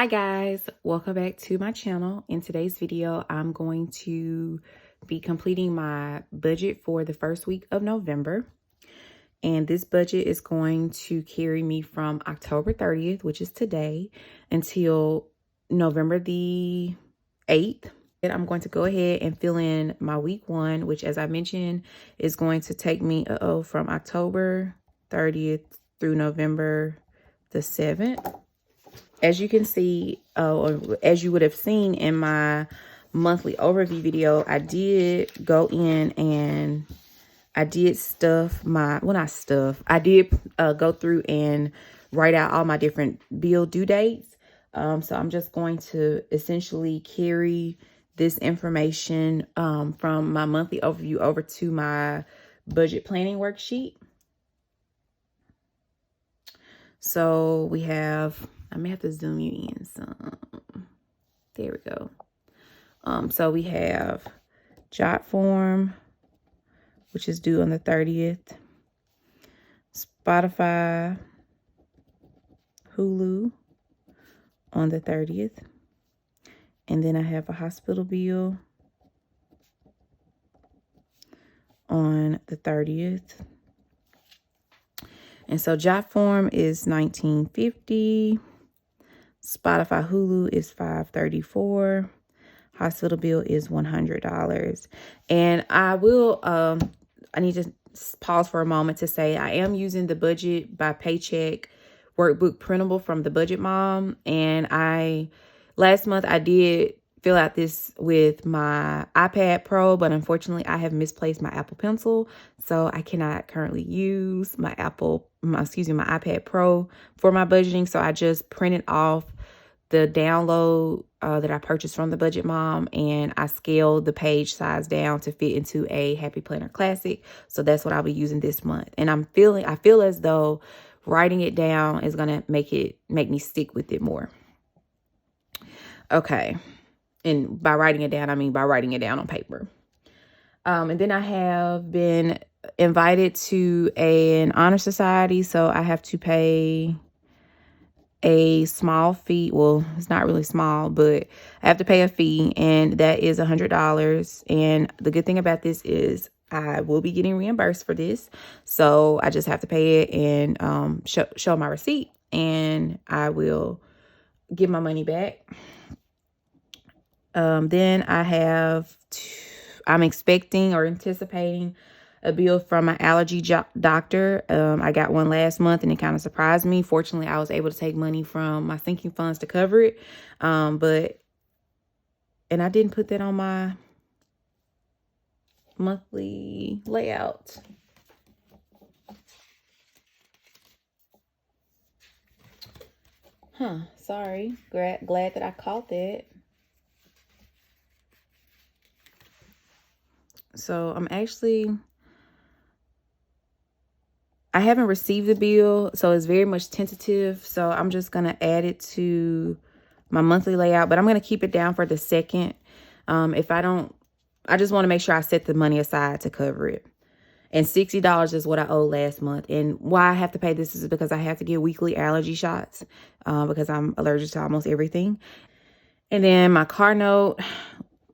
Hi guys, welcome back to my channel. In today's video, I'm going to be completing my budget for the first week of November. And this budget is going to carry me from October 30th, which is today, until November the 8th. And I'm going to go ahead and fill in my week one, which as I mentioned, is going to take me from October 30th through November the 7th. As you can see, or as you would have seen in my monthly overview video, I did go in and I did stuff my, well, not stuff, I did go through and write out all my different bill due dates. So I'm just going to essentially carry this information from my monthly overview over to my budget planning worksheet. So we have, I may have to zoom you in some. There we go. So we have JotForm, which is due on the 30th. Spotify, Hulu on the 30th. And then I have a hospital bill on the 30th. And so JotForm is $19.50. Spotify Hulu is $5.34. Hospital bill is $100. And I will, I need to pause for a moment to say I am using the Budget by Paycheck workbook printable from the Budget Mom. And last month I did fill out this with my iPad Pro, but unfortunately I have misplaced my Apple Pencil. So I cannot currently use my iPad Pro for my budgeting. So I just printed off the download that I purchased from the Budget Mom, and I scaled the page size down to fit into a Happy Planner Classic. So that's what I'll be using this month. And I feel as though writing it down is gonna make me stick with it more. Okay. And by writing it down, I mean by writing it down on paper. And then I have been invited to an honor society, so I have to pay a small fee. Well, it's not really small, but I have to pay a fee, and that is $100. And the good thing about this is I will be getting reimbursed for this. So I just have to pay it and show my receipt, and I will get my money back. Then I'm expecting or anticipating a bill from my allergy doctor. I got one last month and it kind of surprised me. Fortunately, I was able to take money from my sinking funds to cover it. And I didn't put that on my monthly layout. Sorry. Glad that I caught that. So I haven't received the bill, so it's very much tentative. So I'm just going to add it to my monthly layout, but I'm going to keep it down for the 2nd. I just want to make sure I set the money aside to cover it. And $60 is what I owed last month. And why I have to pay this is because I have to get weekly allergy shots because I'm allergic to almost everything. And then my car note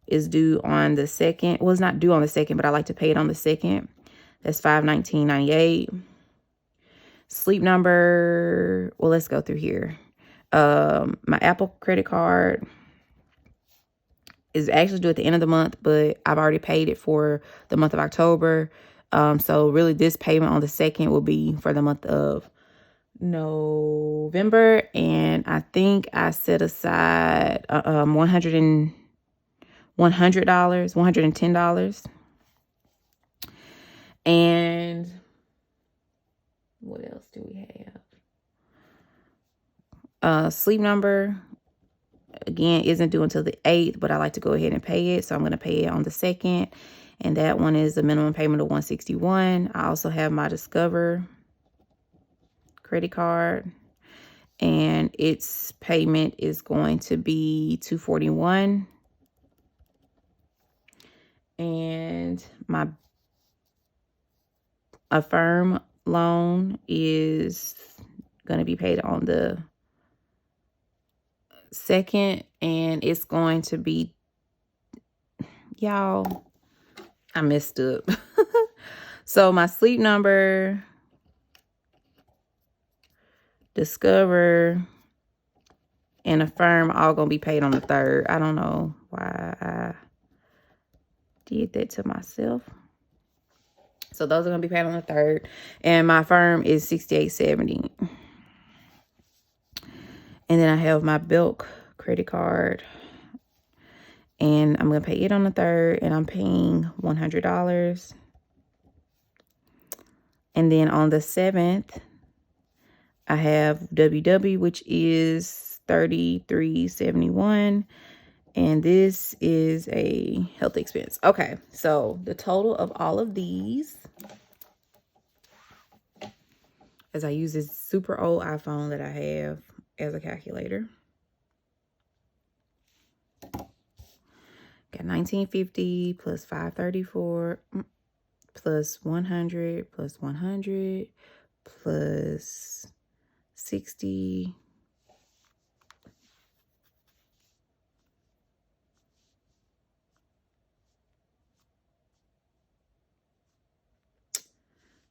is due on the 2nd. Well, it's not due on the 2nd, but I like to pay it on the 2nd. That's $519.98. Sleep Number, well, let's go through here. My Apple credit card is actually due at the end of the month, but I've already paid it for the month of October. So really this payment on the 2nd will be for the month of November. And I think I set aside $110. And what else do we have? Sleep Number, again, isn't due until the 8th, but I like to go ahead and pay it. So I'm going to pay it on the 2nd. And that one is a minimum payment of $161. I also have my Discover credit card, and its payment is going to be $241. And my Affirm loan is going to be paid on the 2nd, and it's going to be, y'all, I messed up. So my Sleep Number, Discover, and Affirm all gonna be paid on the 3rd. I don't know why I did that to myself. So those are gonna be paid on the 3rd, and my Affirm is $68.70. And then I have my Belk credit card, and I'm gonna pay it on the 3rd, and I'm paying $100. And then on the 7th, I have WW, which is $33.71. And this is a health expense. Okay, so the total of all of these, as I use this super old iPhone that I have as a calculator. Got $19.50 plus $5.34 plus $100 plus $100 plus $60.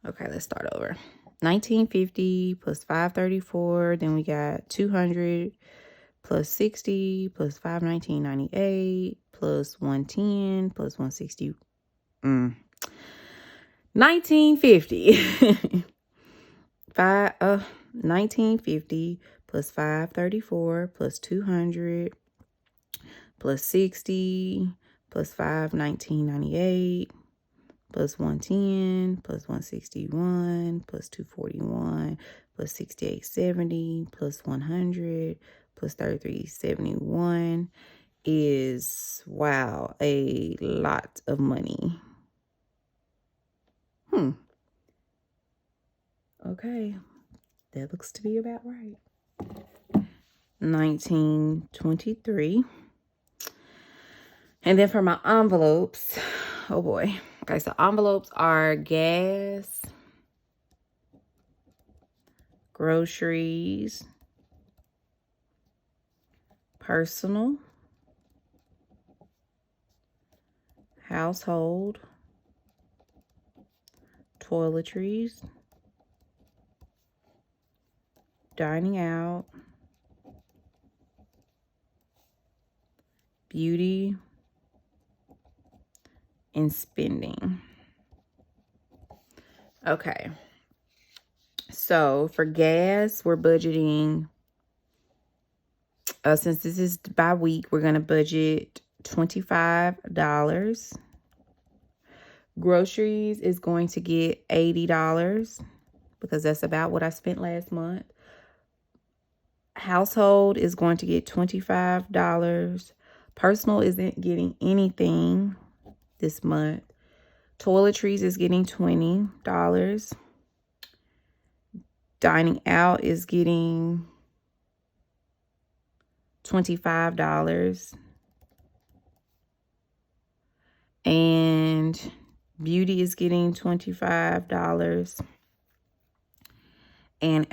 Okay, let's start over. $19.50 plus $5.34. Then we got $200 plus $60 plus $519.98 plus $110 plus $160. $19.50. $19.50 plus $5.34 plus $200 plus $60 plus $519.98 plus $110 plus $161 plus $241 plus $68.70 plus $100 plus $33.71 is, wow, a lot of money. Okay, that looks to be about right. $19.23. And then for my envelopes, oh boy. Okay, so envelopes are gas, groceries, personal, household, toiletries, dining out, beauty, and spending. Okay. So for gas, we're budgeting, since this is by week, we're going to budget $25. Groceries is going to get $80 because that's about what I spent last month. Household is going to get $25. Personal isn't getting anything this month. Toiletries is getting $20. Dining out is getting $25. And beauty is getting $25. And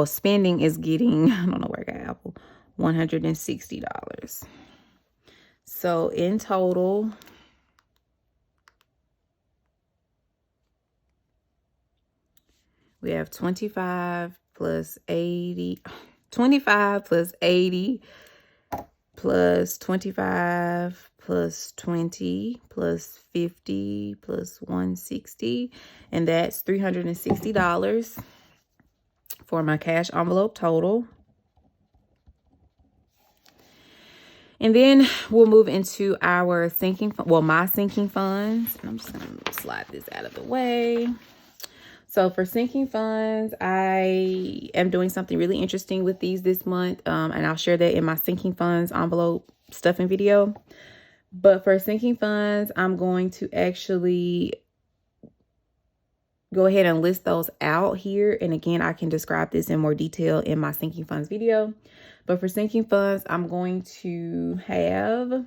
spending is getting, I don't know where I got Apple, $160. So in total, we have 25 plus 80, 25 plus 80 plus 25 plus 20 plus 50 plus 160. And that's $360 for my cash envelope total. And then we'll move into our my sinking funds. I'm just going to slide this out of the way. So for sinking funds, I am doing something really interesting with these this month. And I'll share that in my sinking funds envelope stuffing video. But for sinking funds, I'm going to actually go ahead and list those out here. And again, I can describe this in more detail in my sinking funds video. But for sinking funds, I'm going to have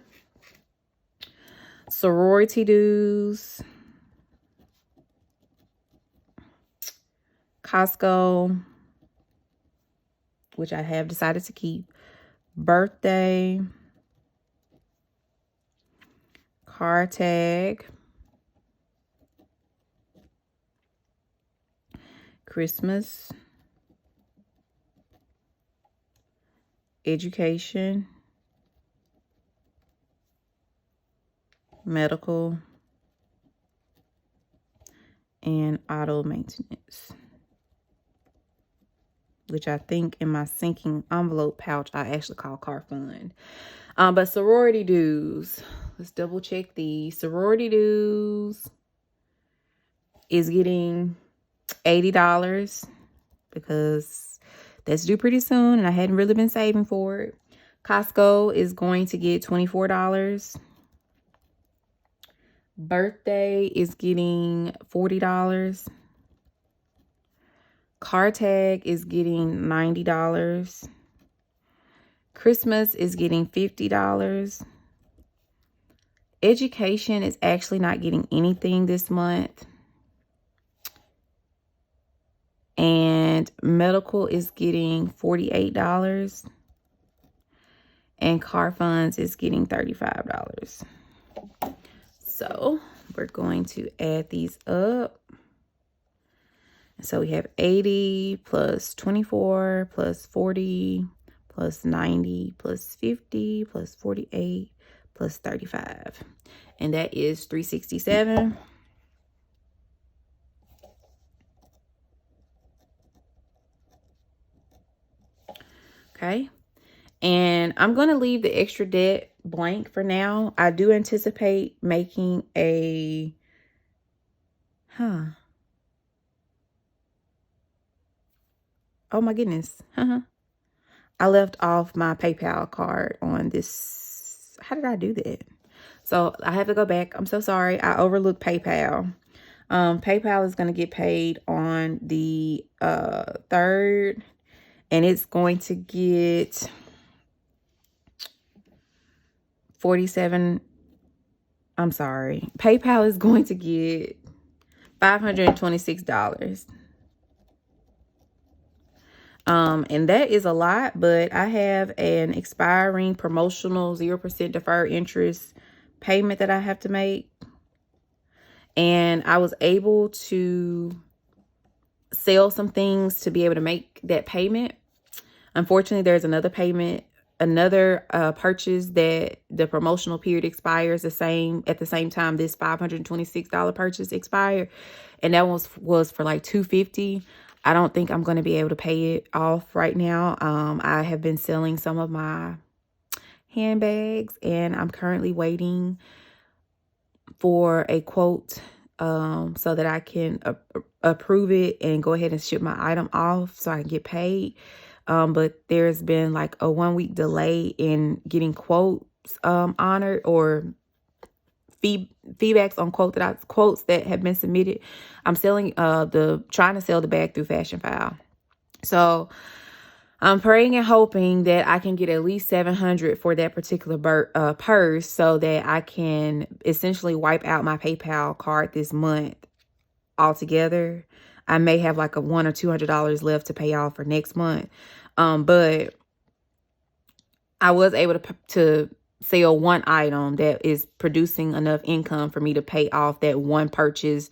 sorority dues, Costco, which I have decided to keep, birthday, car tag, Christmas, education, medical, and auto maintenance, which I think in my sinking envelope pouch I actually call car fund. But sorority dues, let's double check these. Sorority dues is getting $80 because that's due pretty soon and I hadn't really been saving for it. Costco is going to get $24. Birthday is getting $40. Car tag is getting $90. Christmas is getting $50. Education is actually not getting anything this month. And medical is getting $48. And car funds is getting $35. So we're going to add these up. So we have 80 plus 24 plus 40 plus 90 plus 50 plus 48 plus 35. And that is 367. Okay. And I'm going to leave the extra debt blank for now. I do anticipate making a, oh my goodness. I left off my PayPal card on this. How did I do that? So I have to go back. I'm so sorry. I overlooked PayPal. PayPal is going to get paid on the 3rd. And it's going to get 47. I'm sorry. PayPal is going to get $526. And that is a lot, but I have an expiring promotional 0% deferred interest payment that I have to make. And I was able to sell some things to be able to make that payment. Unfortunately, there's another payment, another purchase that the promotional period expires at the same time this $526 purchase expired. And that was for like $250. I don't think I'm going to be able to pay it off right now. I have been selling some of my handbags and I'm currently waiting for a quote so that I can approve it and go ahead and ship my item off so I can get paid. But there's been like a 1-week delay in getting quotes honored or feedbacks on quotes that have been submitted. I'm selling trying to sell the bag through Fashion File. So I'm praying and hoping that I can get at least $700 for that particular purse so that I can essentially wipe out my PayPal card this month altogether. I may have like a $100 or $200 left to pay off for next month. But I was able to sell one item that is producing enough income for me to pay off that one purchase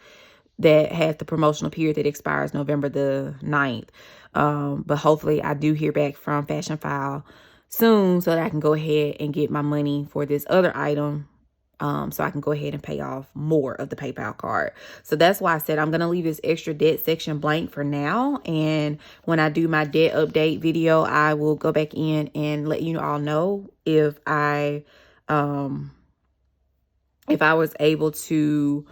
that had the promotional period that expires November the 9th. But hopefully I do hear back from Fashion File soon so that I can go ahead and get my money for this other item. So I can go ahead and pay off more of the PayPal card. So that's why I said I'm going to leave this extra debt section blank for now. And when I do my debt update video, I will go back in and let you all know if I was able to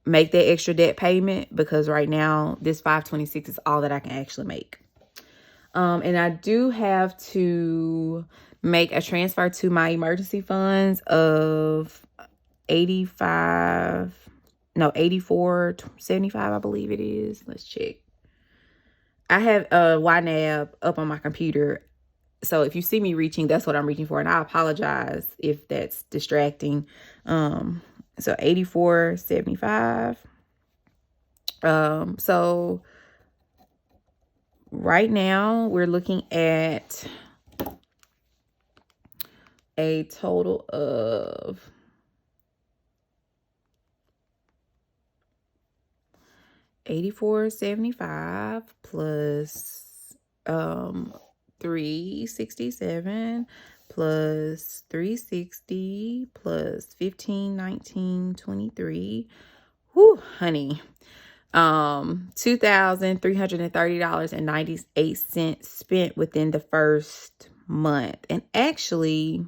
make that extra debt payment, because right now this $526 is all that I can actually make. And I do have to make a transfer to my emergency funds of $84.75, I believe it is. Let's check. I have a YNAB up on my computer. So if you see me reaching, that's what I'm reaching for. And I apologize if that's distracting. So $84.75. So right now we're looking at a total of $84.75 plus 367 plus 360 plus 15, 19, 23. Whew, honey. $2,330.98 spent within the first month. And actually,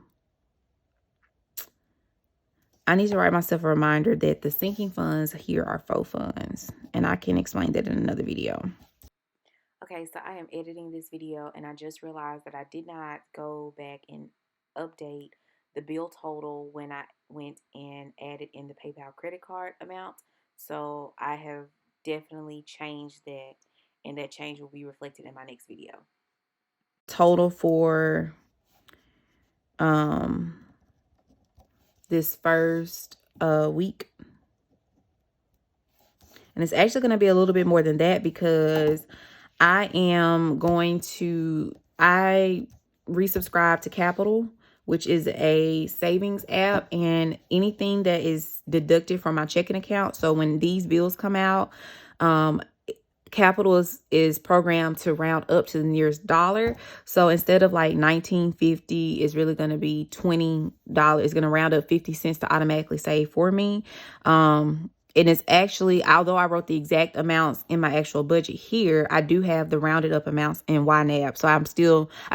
I need to write myself a reminder that the sinking funds here are faux funds, and I can explain that in another video. Okay, so I am editing this video, and I just realized that I did not go back and update the bill total when I went and added in the PayPal credit card amount. So I have definitely changed that, and that change will be reflected in my next video. Total for this first week, and it's actually going to be a little bit more than that because I resubscribe to Capital, which is a savings app, and anything that is deducted from my checking account. So when these bills come out, Capital is programmed to round up to the nearest dollar. So instead of like $19.50, it's really going to be $20. It's going to round up 50 cents to automatically save for me. And it's actually, although I wrote the exact amounts in my actual budget here, I do have the rounded up amounts in YNAB. So I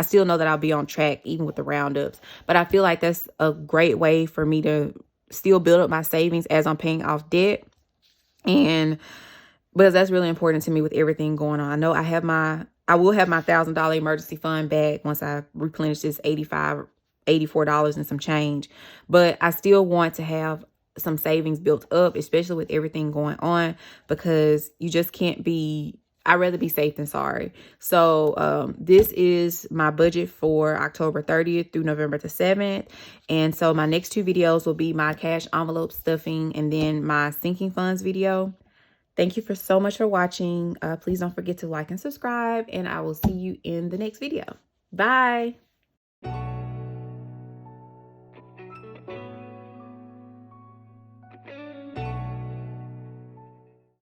still know that I'll be on track even with the roundups. But I feel like that's a great way for me to still build up my savings as I'm paying off debt. And because that's really important to me with everything going on. I know I will have my $1,000 emergency fund back once I replenish this $84 and some change. But I still want to have some savings built up, especially with everything going on, because you just can't I'd rather be safe than sorry. So this is my budget for October 30th through November the 7th. And so my next two videos will be my cash envelope stuffing and then my sinking funds video. Thank you so much for watching. Please don't forget to like and subscribe, and I will see you in the next video. Bye.